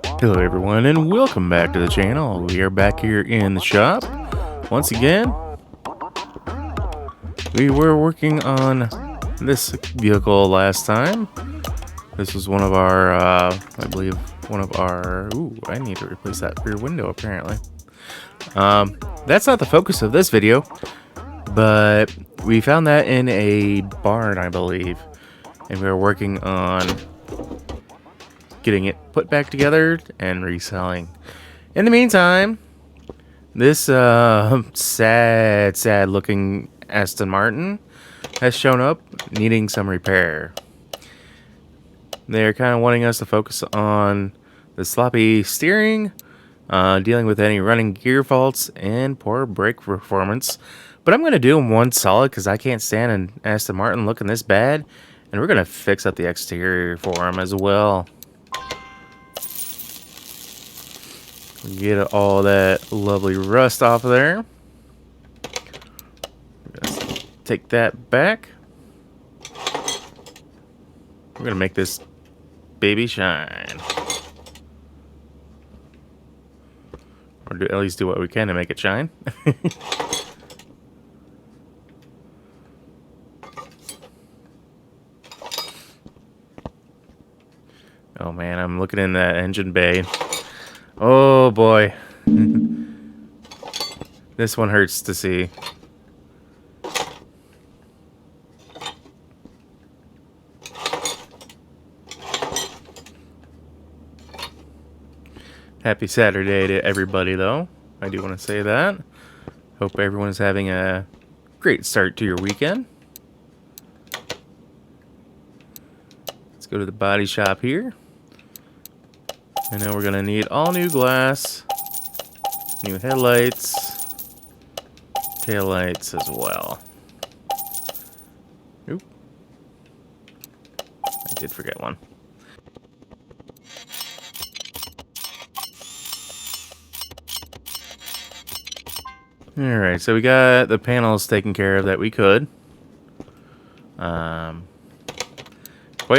Hello everyone and welcome back to the channel. We are back here in the shop. Once again, we were working on this vehicle last time. This was one of our, I believe, one of our... Ooh, I need to replace that rear window apparently. That's not the focus of this video, but we found that in a barn, I believe. And we were working on getting it put back together and reselling. In the meantime, this sad looking Aston Martin has shown up needing some repair. They're kind of wanting us to focus on the sloppy steering, dealing with any running gear faults, and poor brake performance. But I'm going to do them one solid because I can't stand an Aston Martin looking this bad. And we're going to fix up the exterior for them as well. Get all that lovely rust off of there. Let's take that back. We're going to make this baby shine. Or at least do what we can to make it shine. Oh man, I'm looking in that engine bay. Oh boy. This one hurts to see. Happy Saturday to everybody though. I do want to say that. Hope everyone's having a great start to your weekend. Let's go to the body shop here. I know we're gonna need all new glass, new headlights, taillights as well. Oop. I did forget one. Alright, so we got the panels taken care of that we could. Quite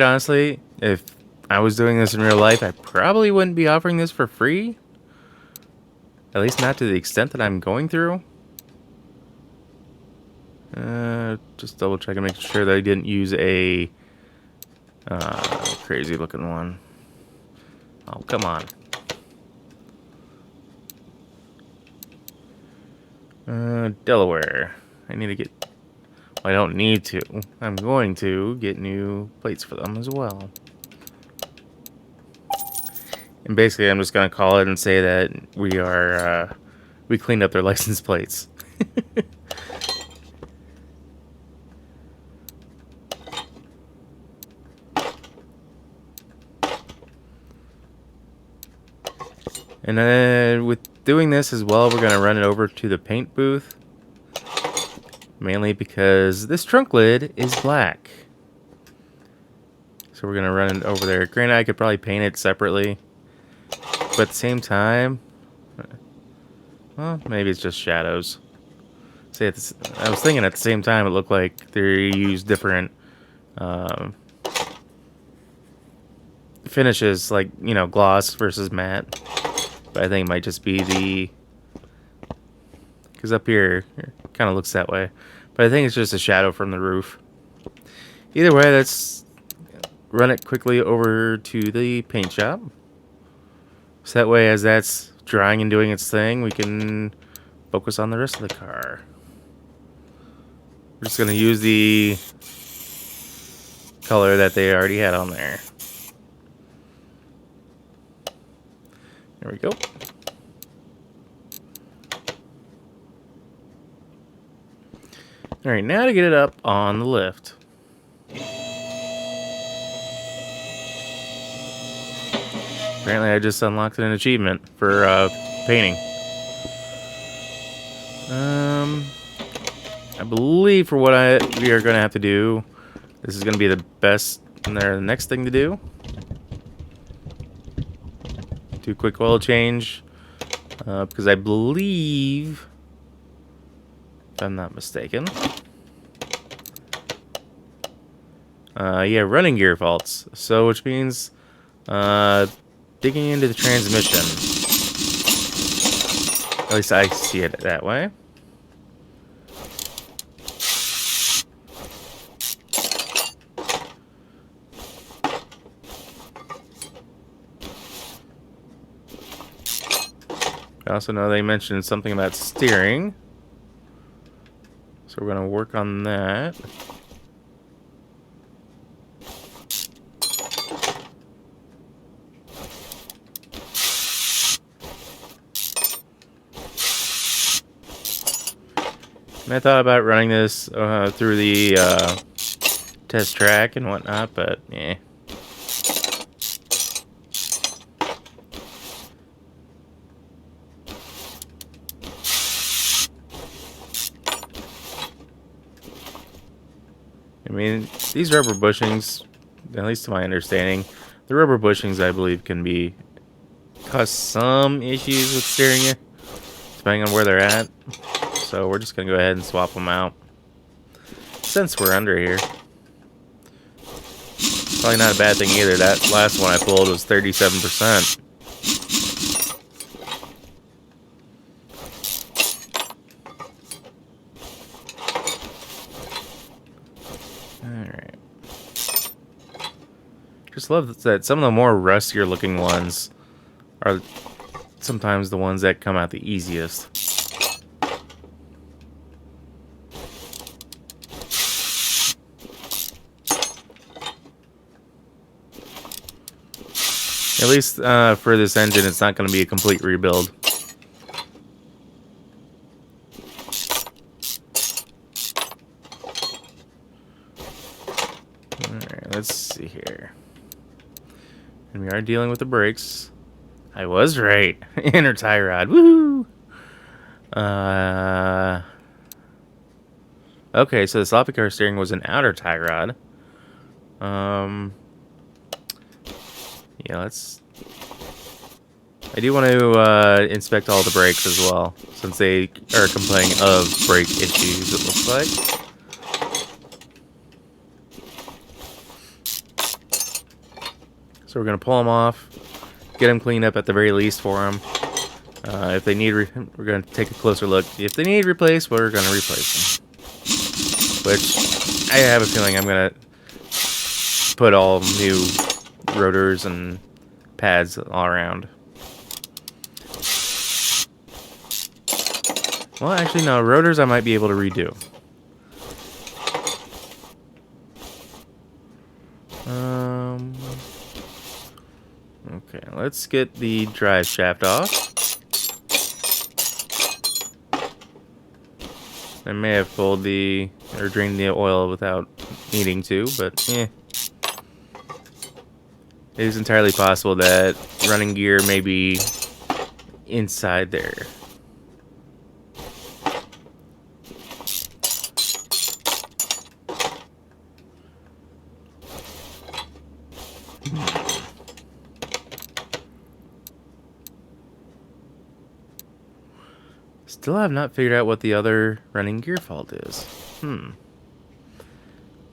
honestly, if I was doing this in real life, I probably wouldn't be offering this for free. At least not to the extent that I'm going through. Just double checking, making sure that I didn't use a crazy looking one. Oh, come on. Delaware. I need to get... Well, I don't need to. I'm going to get new plates for them as well. And basically, I'm just going to call it and say that we are, we cleaned up their license plates. And then with doing this as well, we're going to run it over to the paint booth. Mainly because this trunk lid is black. So we're going to run it over there. Granted, I could probably paint it separately. But at the same time, well, maybe it's just shadows. See, I was thinking at the same time it looked like they used different finishes, like, you know, gloss versus matte. But I think it might just be the... Because up here, it kind of looks that way. But I think it's just a shadow from the roof. Either way, let's run it quickly over to the paint shop. So that way, as that's drying and doing its thing, we can focus on the rest of the car. We're just going to use the color that they already had on there. There we go. Alright, now to get it up on the lift. Apparently I just unlocked an achievement for painting. I believe for what we are going to have to do, this is going to be the best, the next thing to do. Do a quick oil change, because I believe, if I'm not mistaken, yeah, running gear faults. So, which means digging into the transmission. At least I see it that way. I also know they mentioned something about steering. So we're going to work on that. And I thought about running this through the test track and whatnot, but yeah. I mean, these rubber bushings, at least to my understanding, the rubber bushings, I believe, can cause some issues with steering you, depending on where they're at. So we're just going to go ahead and swap them out. Since we're under here. Probably not a bad thing either. That last one I pulled was 37%. Alright. Just love that some of the more rustier looking ones are sometimes the ones that come out the easiest. At least for this engine, it's not going to be a complete rebuild. Alright, let's see here. And we are dealing with the brakes. I was right. Inner tie rod. Woohoo! Okay, so the sloppy car steering was an outer tie rod. Yeah, let's... I do want to inspect all the brakes as well, since they are complaining of brake issues, it looks like. So we're going to pull them off, get them cleaned up at the very least for them. If they need, we're going to take a closer look. If they need replaced, we're going to replace them. Which, I have a feeling I'm going to put all new rotors and pads all around. Well, actually, no. Rotors I might be able to redo. Okay, let's get the drive shaft off. I may have pulled or drained the oil without needing to, but eh. It is entirely possible that running gear may be inside there. Still have not figured out what the other running gear fault is.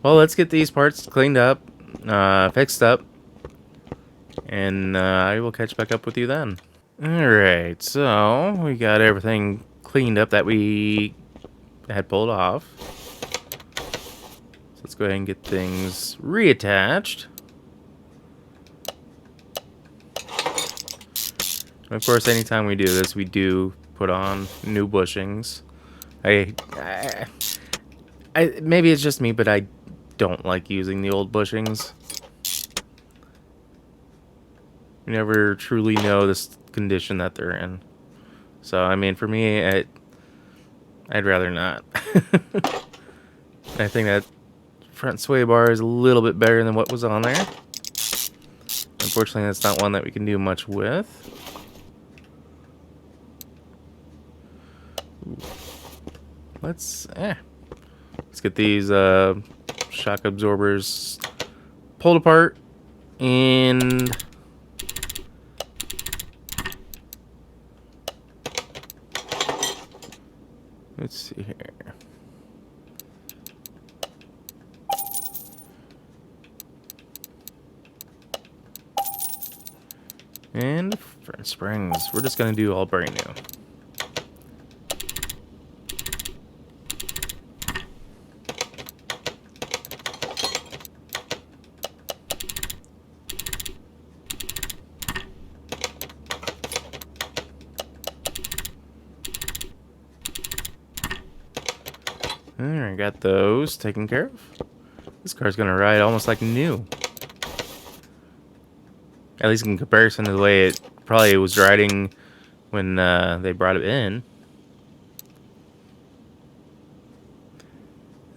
Well, let's get these parts cleaned up, fixed up, and I will catch back up with you then. Alright, so we got everything cleaned up that we had pulled off. So let's go ahead and get things reattached. And of course, anytime we do this, we do put on new bushings. Maybe it's just me, but I don't like using the old bushings. You never truly know this condition that they're in. So, I mean, for me, I'd rather not. I think that front sway bar is a little bit better than what was on there. Unfortunately, that's not one that we can do much with. Let's get these shock absorbers pulled apart, and let's see here. And front springs. We're just going to do all brand new. Alright, got those taken care of. This car's gonna ride almost like new. At least in comparison to the way it probably was riding when they brought it in.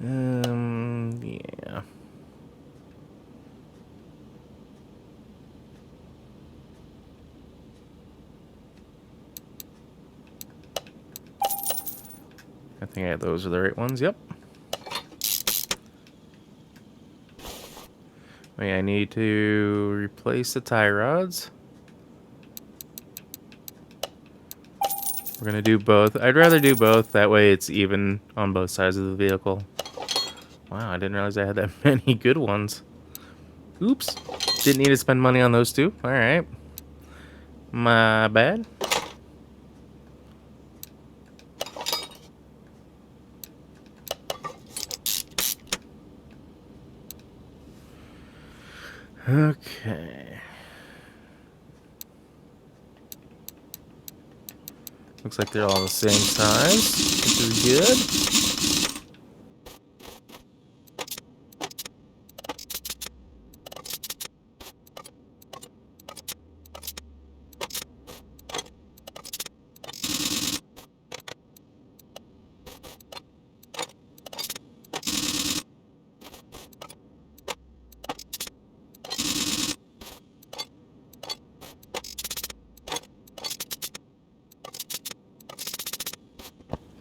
Yeah. I think those are the right ones, yep. Okay, I need to replace the tie rods. We're gonna do both. I'd rather do both, that way it's even on both sides of the vehicle. Wow, I didn't realize I had that many good ones. Oops. Didn't need to spend money on those two. Alright. My bad. Okay. Looks like they're all the same size, which is good.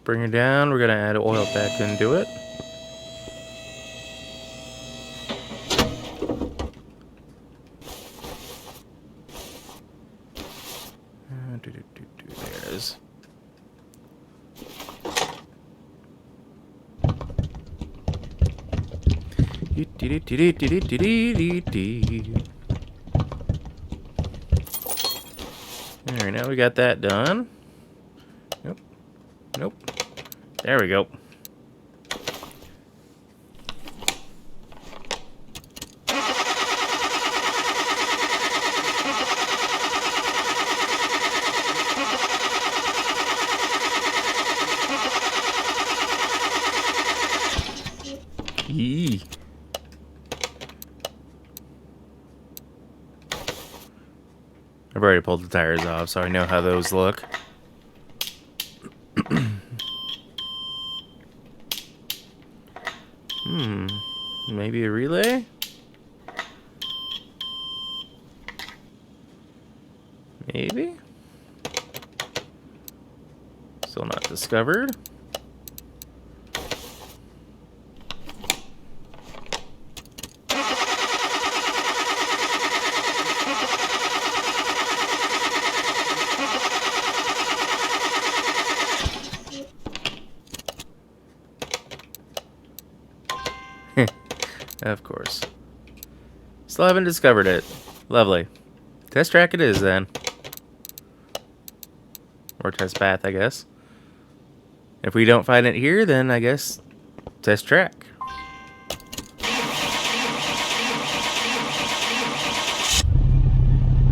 Bring her down. We're gonna add oil back into it. There it is. Alright, now we got that done. Nope. Nope. There we go. Yee. I've already pulled the tires off, so I know how those look. Maybe a relay? Maybe? Still not discovered. Of course. Still haven't discovered it. Lovely. Test track it is then. Or test path, I guess. If we don't find it here, then I guess test track.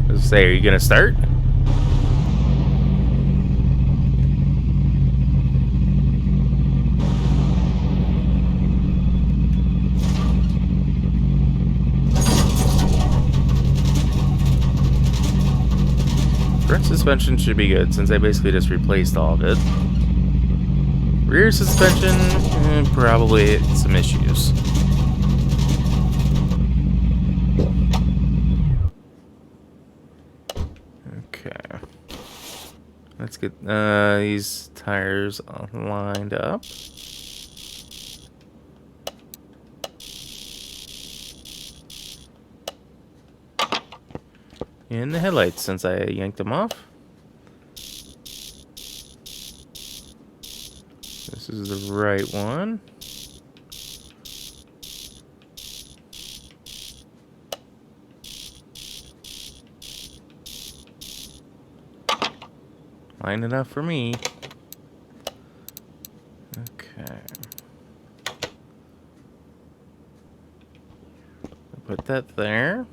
Let's say, are you gonna start? Front suspension should be good since I basically just replaced all of it. Rear suspension, probably some issues. Okay. Let's get these tires lined up. In the headlights, since I yanked them off. This is the right one. Line enough for me. Okay. Put that there.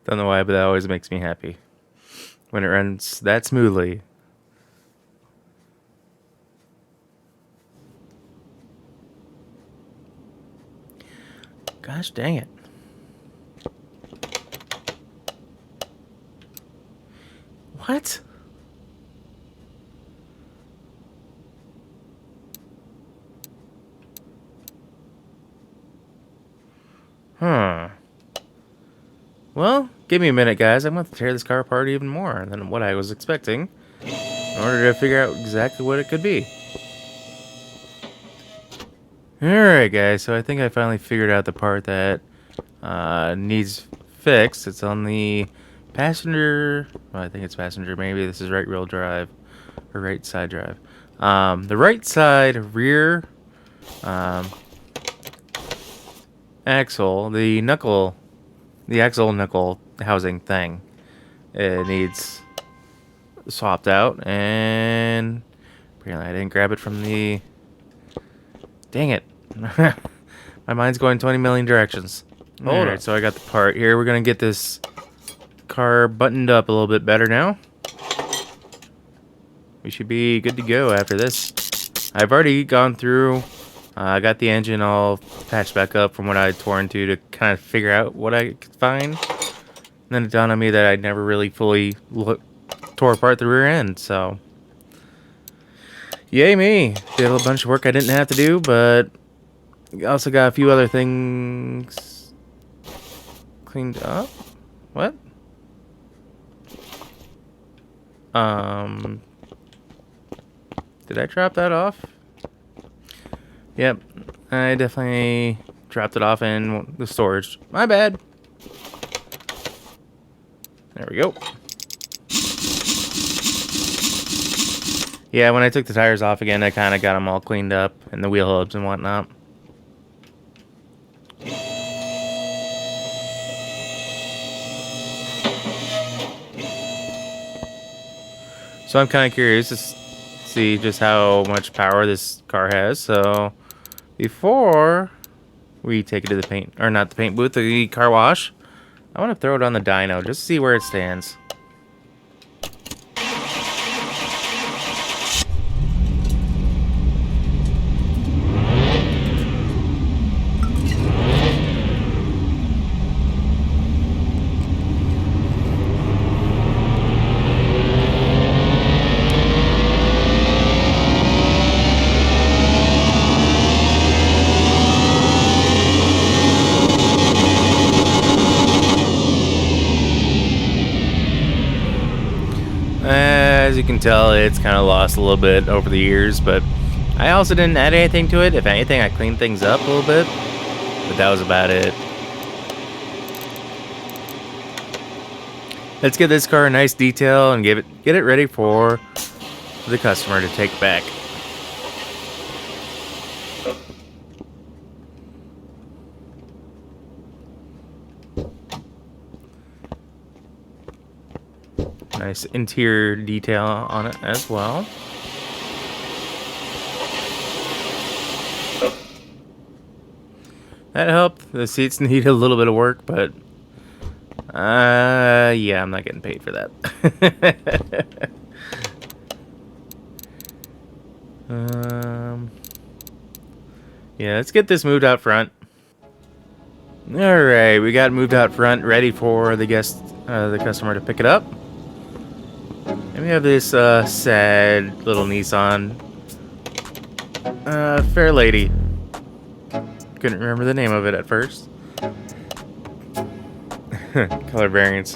Don't know why, but that always makes me happy when it runs that smoothly. Gosh dang it. What? Huh. Well, give me a minute, guys. I'm going to tear this car apart even more than what I was expecting in order to figure out exactly what it could be. Alright, guys. So I think I finally figured out the part that needs fixed. It's on the passenger... Well, I think it's passenger. Maybe this is right wheel drive or right side drive. The right side rear axle, the axle knuckle housing thing, it needs swapped out, and apparently I didn't grab it from the... Dang it. My mind's going 20 million directions. Alright, so I got the part here. We're gonna get this car buttoned up a little bit better now. We should be good to go after this. I've already gone through, I got the engine all patched back up from what I had tore into to kind of figure out what I could find. And then it dawned on me that I'd never really fully tore apart the rear end, so... Yay me! Did a bunch of work I didn't have to do, but... also got a few other things... cleaned up? What? Did I drop that off? Yep, I definitely dropped it off in the storage. My bad. There we go. Yeah, when I took the tires off again, I kind of got them all cleaned up, and the wheel hubs and whatnot. So I'm kind of curious to see just how much power this car has. So before we take it to the paint, or not the paint booth, the car wash, I want to throw it on the dyno just to see where it stands. As you can tell, it's kind of lost a little bit over the years, but I also didn't add anything to it. If anything, I cleaned things up a little bit, but that was about it. Let's give this car a nice detail and get it ready for the customer to take back. Nice interior detail on it as well. That helped. The seats need a little bit of work, but yeah, I'm not getting paid for that. Yeah, let's get this moved out front. Alright, we got moved out front, ready for the customer to pick it up. And we have this sad little Nissan. Fair Lady. Couldn't remember the name of it at first. Color variants.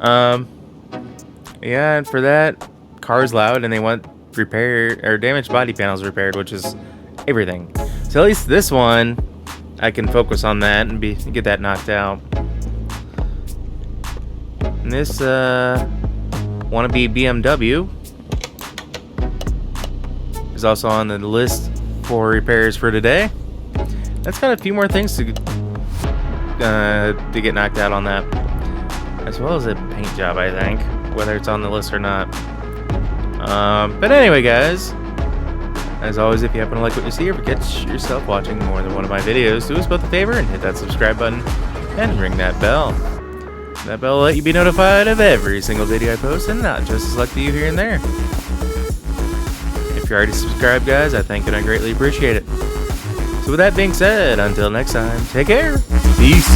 Yeah, and for that, car's loud and they want repair or damaged body panels repaired, which is everything. So at least this one, I can focus on that and get that knocked out. And this wannabe BMW is also on the list for repairs for today. That's got a few more things to get knocked out on that, as well as a paint job, I think, whether it's on the list or not. But anyway, guys, as always, if you happen to like what you see or catch yourself watching more than one of my videos, do us both a favor and hit that subscribe button and ring that bell. That bell will let you be notified of every single video I post, and not just to select you here and there. If you're already subscribed, guys, I thank you and I greatly appreciate it. So with that being said, until next time, take care. Peace.